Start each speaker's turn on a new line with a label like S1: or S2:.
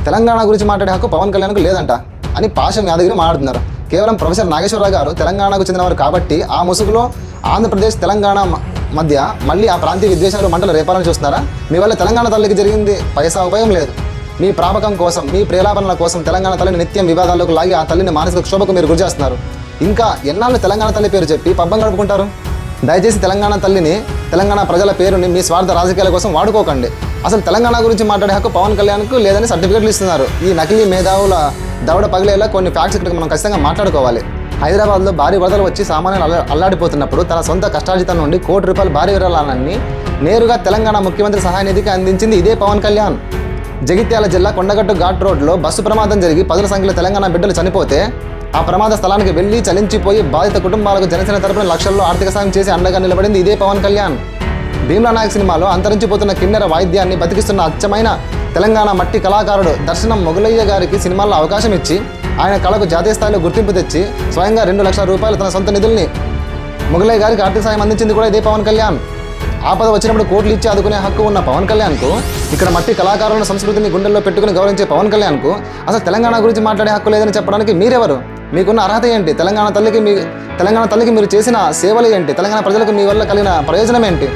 S1: తెలంగాణ గురించి మాట్లాడే హక్కు పవన్ కళ్యాణ్కు లేదంట అని పాశం యాదగిరి మాట్లాడుతున్నారు. కేవలం ప్రొఫెసర్ నాగేశ్వరరావు గారు తెలంగాణకు చెందినవారు కాబట్టి ఆ ముసుగులో ఆంధ్రప్రదేశ్ తెలంగాణ మధ్య మళ్ళీ ఆ ప్రాంతీయ విద్వేషాలు మంటలు రేపాలని చూస్తున్నారా? మీ వల్ల తెలంగాణ తల్లికి జరిగింది పైసా ఉపయోగం లేదు. మీ ప్రాపకం కోసం, మీ ప్రేలాపనల కోసం తెలంగాణ తల్లిని నిత్యం వివాదాల్లోకి లాగి ఆ తల్లిని మానసిక క్షోభకు మీరు గురి చేస్తున్నారు. ఇంకా ఎన్నాళ్ళు తెలంగాణ తల్లి పేరు చెప్పి పబ్బం గడుపుకుంటారు? దయచేసి తెలంగాణ తల్లిని, తెలంగాణ ప్రజల పేరుని మీ స్వార్థ రాజకీయాల కోసం వాడుకోకండి. అసలు తెలంగాణ గురించి మాట్లాడే హక్కు పవన్ కళ్యాణ్కు లేదని సర్టిఫికెట్లు ఇస్తున్నారు. ఈ నకిలీ మేధావుల దవడ పగిలేలా కొన్ని ఫ్యాక్ట్స్ ఇక్కడ మనం ఖచ్చితంగా మాట్లాడుకోవాలి. హైదరాబాద్లో భారీ వరదలు వచ్చి సామాన్యులు అల్లాడిపోతున్నప్పుడు తన సొంత కష్టార్జితం నుండి ₹1 కోటి భారీ విరాళాన్ని నేరుగా తెలంగాణ ముఖ్యమంత్రి సహాయ నిధికి అందించింది ఇదే పవన్ కళ్యాణ్. జగిత్యాల జిల్లా కొండగట్టు ఘాట్ రోడ్లో బస్సు ప్రమాదం జరిగి 10ల సంఖ్యలో తెలంగాణ బిడ్డలు చనిపోతే ఆ ప్రమాద స్థలానికి వెళ్లి చలించిపోయి బాధిత కుటుంబాలకు జనసేన తరపున లక్షల్లో ఆర్థిక సాయం చేసి అండగా నిలబడింది ఇదే పవన్ కళ్యాణ్. భీమ్లా నాయక్ సినిమాలో అంతరించిపోతున్న కిన్నెర వాయిద్యాన్ని బతికిస్తున్న అచ్చమైన తెలంగాణ మట్టి కళాకారుడు దర్శనం మొగలయ్య గారికి సినిమాల్లో అవకాశం ఇచ్చి ఆయన కళకు జాతీయ స్థాయిలో గుర్తింపు తెచ్చి స్వయంగా ₹2 లక్షల తన సొంత నిధుల్ని మొగలయ్య గారికి ఆర్థిక సాయం అందించింది కూడా ఇదే పవన్ కళ్యాణ్. ఆపద వచ్చినప్పుడు కోట్లు ఇచ్చి ఆదుకునే హక్కు ఉన్న పవన్ కళ్యాణ్కు, ఇక్కడ మట్టి కళాకారుల సంస్కృతిని గుండెల్లో పెట్టుకుని గౌరవించే పవన్ కళ్యాణ్కు అసలు తెలంగాణ గురించి మాట్లాడే హక్కు లేదని చెప్పడానికి మీరెవరు? మీకున్న అర్హత ఏంటి? తెలంగాణ తల్లికి మీరు చేసిన సేవలు ఏంటి? తెలంగాణ ప్రజలకు మీ వల్ల కలిగిన ప్రయోజనం ఏంటి?